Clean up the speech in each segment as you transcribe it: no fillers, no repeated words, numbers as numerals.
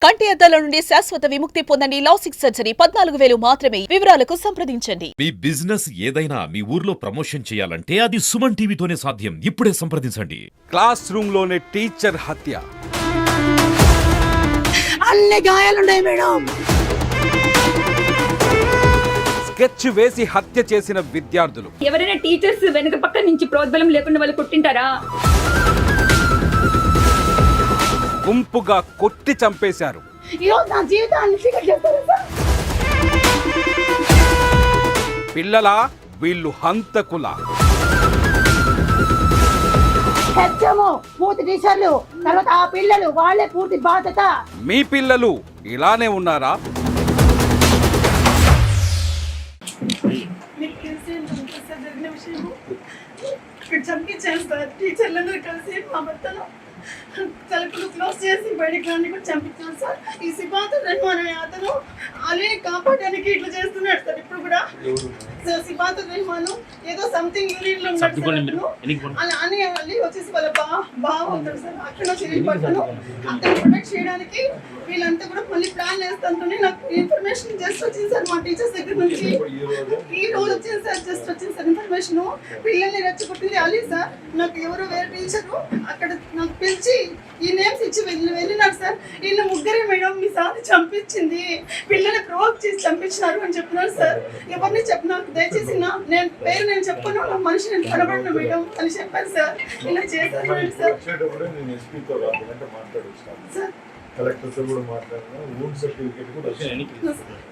కంటి అద్దాల నుండి శాశ్వత విముక్తి పొందండి. లాసిక్ సర్జరీ 14,000 మాత్రమే. వివరాలకు సంప్రదించండి. మీ బిజినెస్ ఏదైనా మీ ఊర్లో ప్రమోషన్ చేయాలంటే అది సుమన్ టీవీతోనే సాధ్యం. ఇప్పుడే సంప్రదించండి. క్లాస్ రూమ్ లోనే టీచర్ హత్య. అన్ని గాయాలున్నాయి మేడం. స్కెచ్ వేసి హత్య చేసిన విద్యార్థులు. ఎవరైనా టీచర్స్ వెనుక పక్క నుంచి ప్రోద్బలం లేకుండా వాళ్ళు కొట్టింటారా? గుంపుగా కొట్టి చంపేశారు. పిల్లల వీళ్ళు హంతకుల. పూర్తి టీచర్లు తర్వాత ఆ పిల్లలు వాళ్ళే పూర్తి బాధ్యత. మీ పిల్లలు ఇలానే ఉన్నారా? చంపించేస్తారు టీచర్లందరూ కలిసి మా భర్తను తలుపులు క్లోజ్ చేసి బయటకు రాని కూడా చంపించాను సార్. ఈ సిబాత్ రెహమాన్ అనే అతను అలీని కాపాడడానికి ఇట్లా చేస్తున్నాడు సార్. ఇప్పుడు కూడా సార్ సిబాత్ రెహమాన్ ఏదో సంథింగ్ యూనియన్ లో ఉన్నాడు. అలా అని అలీ వచ్చేసి వాళ్ళ బావ ఉంటాడు సార్. అక్కడ చేయబడతాను అతను ప్రొటెక్ట్ చేయడానికి వీళ్ళంతా కూడా మళ్ళీ ప్లాన్ వేస్తుంటే నాకు ఇన్ఫర్మేషన్ జస్ట్ వచ్చింది సార్ మా టీచర్స్ దగ్గర నుంచి. ఈ రోజు వచ్చింది సార్, జస్ట్ వచ్చింది సార్ ఇన్ఫర్మేషన్. పిల్లల్ని రెచ్చగొట్టింది అలీ సార్. నాకు ఎవరో వేరే టీచరు అక్కడ నాకు పిలిచి ఈ నేమ్స్ ఇచ్చి వెళ్ళినారు సార్. వీళ్ళు ముగ్గురే మేడం మీ సార్ చంపించింది, పిల్లల్ని ప్రొవోక్ చేసి చంపించినారు అని చెప్పినారు సార్. ఎవరిని చెప్పినారు దయచేసి నేను పేరు నేను చెప్పను, నా మనిషి నేను కనబడిన మేడం అని చెప్పారు సార్. ఇలా చేశారు సార్. సార్ కలెక్టర్ సార్ కూడా మాట్లాడినా రూమ్ సర్టిఫికేట్ కూడా వచ్చింది.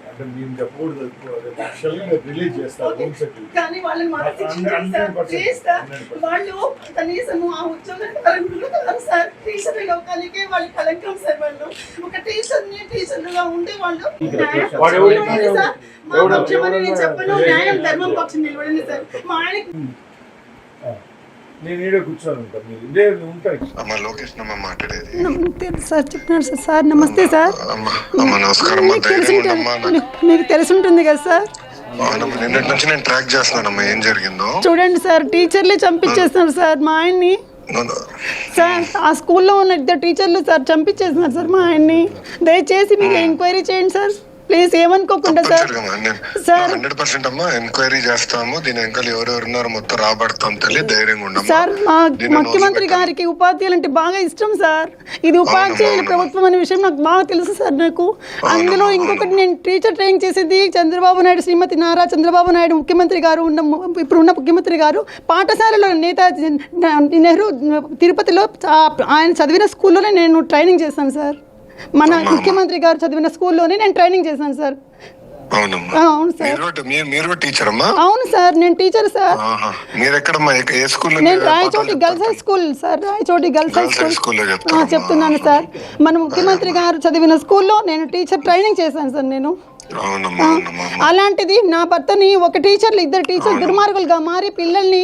అంటే మేము చెప్పకూడదు, రిలీజ్ చేస్తారు రూమ్ సర్టిఫికేట్. కానీ వాళ్ళని వాళ్ళు కనీసం ఆ ఉద్యోగానికి కలంకులు కాదు సార్. టీచర్ లోకానికే వాళ్ళు కలంకం సార్. వాళ్ళు ఒక టీచర్లుగా ఉండే వాళ్ళు మా పక్షమని నేను చెప్పను, న్యాయం ధర్మం పక్షం నిలబడింది సార్. మా ఆయన నేను ఈడే కూర్చొని ఉంటాను, మీరు ఇదే ఉంటాయి. అమ్మ లోకేష్ నమ్మ మాట్లాడేది. సార్ చెప్తున్నారు సార్. సార్ నమస్తే సార్. అమ్మ నమస్కారం. మీకు తెలిసి ఉంటుంది కదా సార్. నిన్నటి నుంచి నేను ట్రాక్ చేస్తున్నానమ్మా ఏం జరిగిందో. చూడండి సార్, టీచర్లే చంపించేస్తున్నారు సార్ మా ఆయన్ని. సార్ ఆ స్కూల్లో ఉన్న ఇద్దరు టీచర్లు సార్ చంపించేస్తున్నారు సార్ మా ఆయన్ని. దయచేసి మీరు ఎంక్వైరీ చేయండి సార్ ప్లీజ్, ఏమనుకోకుండా సార్. సార్ 100% అమ్మా ఎంక్వైరీ చేస్తాము. దీని వెనకాల ఎవరెవరు ఉన్నారో మొత్తం రాబడతాం తల్లి, ధైర్యంగా ఉండమ్మా. సార్ మా ముఖ్యమంత్రి గారికి ఉపాధ్యాయులు అంటే బాగా ఇష్టం సార్. ఇది ఉపాధ్యాయుల ప్రభుత్వం అనే విషయం నాకు బాగా తెలుసు సార్. నాకు అందులో ఇంకొకటి, నేను టీచర్ ట్రైనింగ్ చేసేది చంద్రబాబు నాయుడు, శ్రీమతి నారా చంద్రబాబు నాయుడు ముఖ్యమంత్రి గారు ఇప్పుడున్న ముఖ్యమంత్రి గారు పాఠశాలలో నేతాజీ నెహ్రూ తిరుపతిలో ఆయన చదివిన స్కూల్లోనే నేను ట్రైనింగ్ చేశాను సార్. మన ముఖ్యమంత్రి గారు చదివిన స్కూల్లోనే నేను ట్రైనింగ్ చేశాను సార్. అవును సార్. అవును సార్, నేను టీచర్ సార్. నేను Rayachoti girls high school sir. Rayachoti girls high school చెప్తున్నాను సార్. మన ముఖ్యమంత్రి గారు చదివిన స్కూల్లో నేను టీచర్ ట్రైనింగ్ చేశాను సార్ నేను. అలాంటిది నా భర్తని ఒక టీచర్లు ఇద్దరు టీచర్ దుర్మార్గులుగా మారి పిల్లల్ని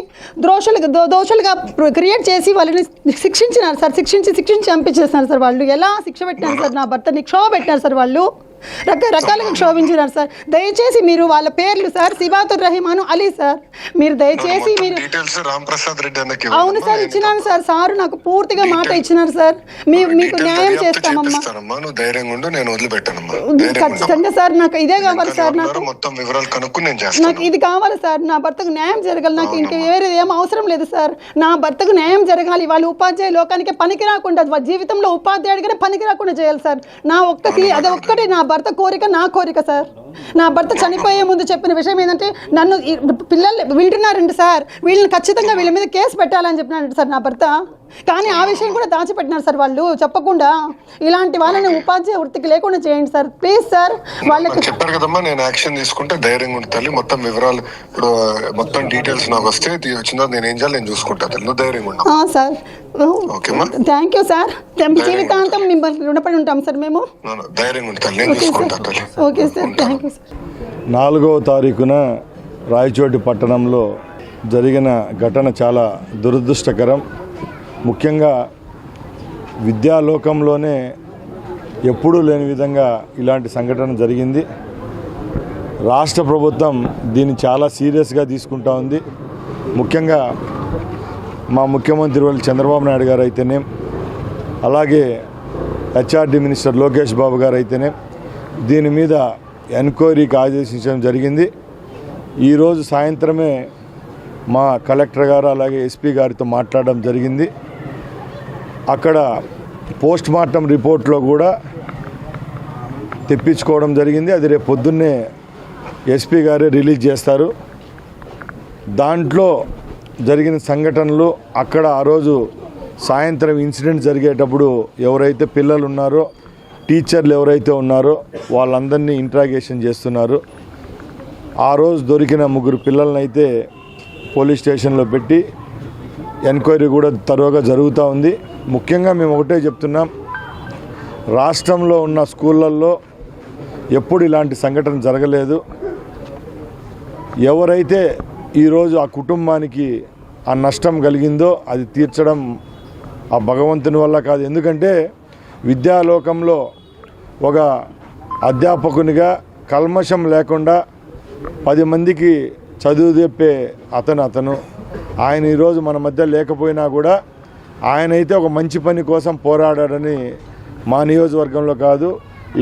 దోషులుగా క్రియేట్ చేసి వాళ్ళని శిక్షించినారు సార్. శిక్షించి చంపించేస్తున్నారు సార్. వాళ్ళు ఎలా శిక్ష పెట్టినారు సార్, నా భర్తని క్షోభ పెట్టినారు సార్. వాళ్ళు రకరకాలుగా క్షోభించినారు సార్. దయచేసి మీరు వాళ్ళ పేర్లు సార్ సిబాతుర్ రహమాన్ అలీ సార్, మీరు దయచేసి మీరు. అవును సార్, ఇచ్చినాను సార్. సార్ నాకు పూర్తిగా మాట ఇచ్చినారు సార్. మీకు న్యాయం చేస్తామమ్మా. ఖచ్చితంగా సార్, నాకు ఇదే కావాలి సార్. నాకు ఇది కావాలి సార్. నా భర్తకు న్యాయం జరగాలి. నాకు ఇంకా వేరే ఏం అవసరం లేదు సార్. నా భర్తకు న్యాయం జరగాలి. వాళ్ళు ఉపాధ్యాయ లోకానికి పనికి రాకుండా, జీవితంలో ఉపాధ్యాయుడిగానే పనికి రాకుండా చేయాలి సార్. నా అది ఒక్కటి నా భర్త కోరిక, నా కోరిక సార్. నా భర్త చనిపోయే ముందు చెప్పిన విషయం ఏంటంటే, నన్ను పిల్లలు వింటున్నారండి సార్, వీళ్ళని ఖచ్చితంగా వీళ్ళ మీద కేసు పెట్టాలని చెప్పినారంట సార్ నా భర్త. కానీ ఆ విషయం కూడా దాచిపెట్టినారు సార్ వాళ్ళు చెప్పకుండా. ఇలాంటి వాళ్ళని ఉపాధ్యాయ వృత్తికి లేకుండా చేయండి సార్ ప్లీజ్ సార్. వాళ్ళకి చెప్పారు కదమ్మా, నేను యాక్షన్ తీసుకుంటే ధైర్యంగా ఉంటుంది. మొత్తం వివరాలు ఇప్పుడు మొత్తం డీటెయిల్స్ నాకు వస్తే వచ్చిందో నేను ఏం చేయాలి నేను చూసుకుంటాను. ధైర్యంగా ఉంటాను సార్. ఓకేమా, థ్యాంక్ యూ సార్. జీవితాంతం మిమ్మల్ని రుణపడి ఉంటాం సార్ మేము. ధైర్యంగా ఉంటాను, నేను చూసుకుంటాను. Okay sir, thank you sir. 4వ తారీఖున రాయచోటి పట్టణంలో జరిగిన ఘటన చాలా దురదృష్టకరం. ముఖ్యంగా విద్యాలోకంలోనే ఎప్పుడూ లేని విధంగా ఇలాంటి సంఘటన జరిగింది. రాష్ట్ర ప్రభుత్వం దీన్ని చాలా సీరియస్గా తీసుకుంటా ఉంది. ముఖ్యంగా మా ముఖ్యమంత్రి వాళ్ళు చంద్రబాబు నాయుడు గారు అయితేనే, అలాగే హెచ్ఆర్డి మినిస్టర్ లోకేష్ బాబు గారు అయితేనే దీని మీద ఎంక్వైరీకి ఆదేశించడం జరిగింది. ఈరోజు సాయంత్రమే మా కలెక్టర్ గారు అలాగే ఎస్పీ గారితో మాట్లాడడం జరిగింది. అక్కడ పోస్ట్ మార్టం రిపోర్ట్లో కూడా తెప్పించుకోవడం జరిగింది. అది రేపు పొద్దున్నే ఎస్పీ గారే రిలీజ్ చేస్తారు. దాంట్లో జరిగిన సంఘటనలు, అక్కడ ఆ రోజు సాయంత్రం ఇన్సిడెంట్ జరిగేటప్పుడు ఎవరైతే పిల్లలు ఉన్నారో, టీచర్లు ఎవరైతే ఉన్నారో వాళ్ళందరినీ ఇంట్రాగేషన్ చేస్తున్నారు. ఆ రోజు దొరికిన 3 పిల్లలను అయితే పోలీస్ స్టేషన్లో పెట్టి ఎంక్వైరీ కూడా తరువుగా జరుగుతూ ఉంది. ముఖ్యంగా మేము ఒకటే చెప్తున్నాం, రాష్ట్రంలో ఉన్న స్కూళ్ళల్లో ఎప్పుడు ఇలాంటి సంఘటన జరగలేదు. ఎవరైతే ఈరోజు ఆ కుటుంబానికి ఆ నష్టం కలిగిందో అది తీర్చడం ఆ భగవంతుని వల్ల కాదు. ఎందుకంటే విద్యాలోకంలో ఒక అధ్యాపకునిగా కల్మషం లేకుండా 10 మందికి చదువు చెప్పే అతను ఆయన ఈరోజు మన మధ్య లేకపోయినా కూడా ఆయనైతే ఒక మంచి పని కోసం పోరాడాడని మా నియోజకవర్గంలో కాదు,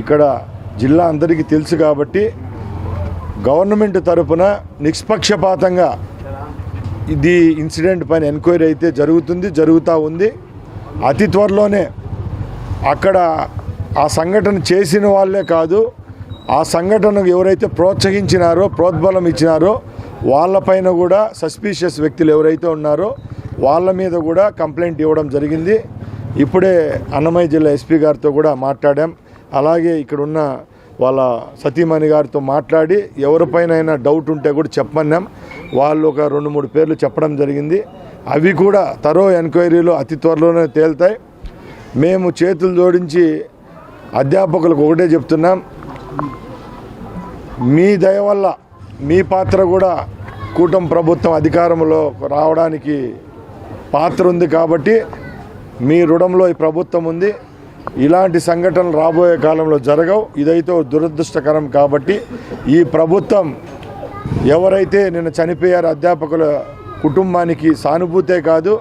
ఇక్కడ జిల్లా అందరికీ తెలుసు. కాబట్టి గవర్నమెంట్ తరపున నిష్పక్షపాతంగా ఇది ఇన్సిడెంట్ పైన ఎంక్వైరీ అయితే జరుగుతూ ఉంది. అతి త్వరలోనే అక్కడ ఆ సంఘటన చేసిన వాళ్ళే కాదు, ఆ సంఘటనకు ఎవరైతే ప్రోత్సహించినారో, ప్రోద్బలం ఇచ్చినారో వాళ్ళపైన కూడా సస్పీషియస్ వ్యక్తులు ఎవరైతే ఉన్నారో వాళ్ళ మీద కూడా కంప్లైంట్ ఇవ్వడం జరిగింది. ఇప్పుడే అన్నమయ్య జిల్లా ఎస్పీ గారితో కూడా మాట్లాడాం. అలాగే ఇక్కడ ఉన్న వాళ్ళ సతీమణి గారితో మాట్లాడి ఎవరిపైన డౌట్ ఉంటే కూడా చెప్పమన్నాం. వాళ్ళు ఒక 2-3 పేర్లు చెప్పడం జరిగింది. అవి కూడా తరో ఎంక్వైరీలో అతి త్వరలోనే తేలుతాయి. మేము చేతులు జోడించి అధ్యాపకులకు ఒకటే చెప్తున్నాం, మీ దయ వల్ల మీ పాత్ర కూడా కూటమి ప్రభుత్వం అధికారంలో రావడానికి పాత్ర ఉంది. కాబట్టి మీ రుణంలో ఈ ప్రభుత్వం ఉంది. ఇలాంటి సంఘటనలు రాబోయే కాలంలో జరగవు. ఇదైతే దురదృష్టకరం. కాబట్టి ఈ ప్రభుత్వం ఎవరైతే నిన్న చనిపోయారో అధ్యాపకుల కుటుంబానికి సానుభూతే కాదు,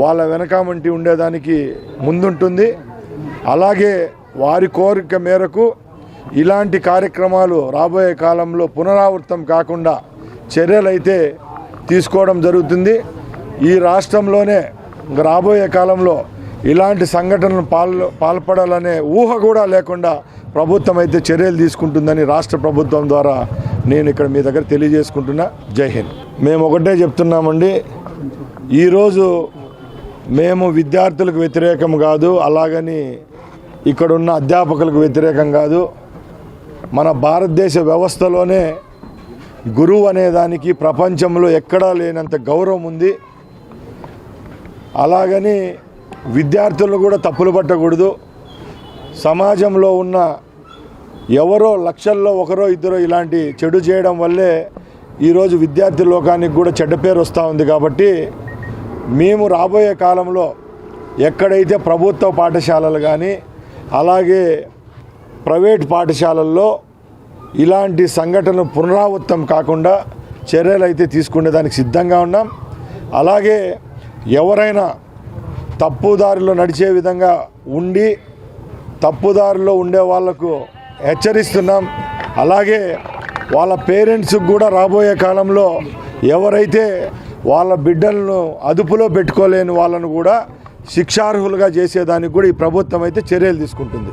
వాళ్ళ వెనకామంటి ఉండేదానికి ముందుంటుంది. అలాగే వారి కోరిక మేరకు ఇలాంటి కార్యక్రమాలు రాబోయే కాలంలో పునరావృతం కాకుండా చర్యలైతే తీసుకోవడం జరుగుతుంది. ఈ రాష్ట్రంలోనే రాబోయే కాలంలో ఇలాంటి సంఘటనలు పాల్పడాలనే ఊహ కూడా లేకుండా ప్రభుత్వం అయితే చర్యలు తీసుకుంటుందని రాష్ట్ర ప్రభుత్వం ద్వారా నేను ఇక్కడ మీ దగ్గర తెలియజేసుకుంటున్నా. జై హింద్. మేము ఒకటే చెప్తున్నామండి, ఈరోజు మేము విద్యార్థులకు వ్యతిరేకం కాదు, అలాగని ఇక్కడున్న అధ్యాపకులకు వ్యతిరేకం కాదు. మన భారతదేశ వ్యవస్థలోనే గురువు అనేదానికి ప్రపంచంలో ఎక్కడా లేనంత గౌరవం ఉంది. అలాగని విద్యార్థులను కూడా తప్పులు పట్టకూడదు. సమాజంలో ఉన్న ఎవరో లక్షల్లో ఒకరో ఇద్దరో ఇలాంటి చెడు చేయడం వల్లే ఈరోజు విద్యార్థి లోకానికి కూడా చెడ్డ పేరు వస్తూ ఉంది. కాబట్టి మేము రాబోయే కాలంలో ఎక్కడైతే ప్రభుత్వ పాఠశాలలు కానీ అలాగే ప్రైవేట్ పాఠశాలల్లో ఇలాంటి సంఘటనలు పునరావృతం కాకుండా చర్యలు అయితే తీసుకునేదానికి సిద్ధంగా ఉన్నాం. అలాగే ఎవరైనా తప్పుదారిలో నడిచే విధంగా ఉండి తప్పుదారిలో ఉండే వాళ్లకు హెచ్చరిస్తున్నాం. అలాగే వాళ్ళ పేరెంట్స్కి కూడా రాబోయే కాలంలో ఎవరైతే వాళ్ళ బిడ్డలను అదుపులో పెట్టుకోలేని వాళ్ళను కూడా శిక్షార్హులుగా చేసేదానికి కూడా ఈ ప్రభుత్వం అయితే చర్యలు తీసుకుంటుంది.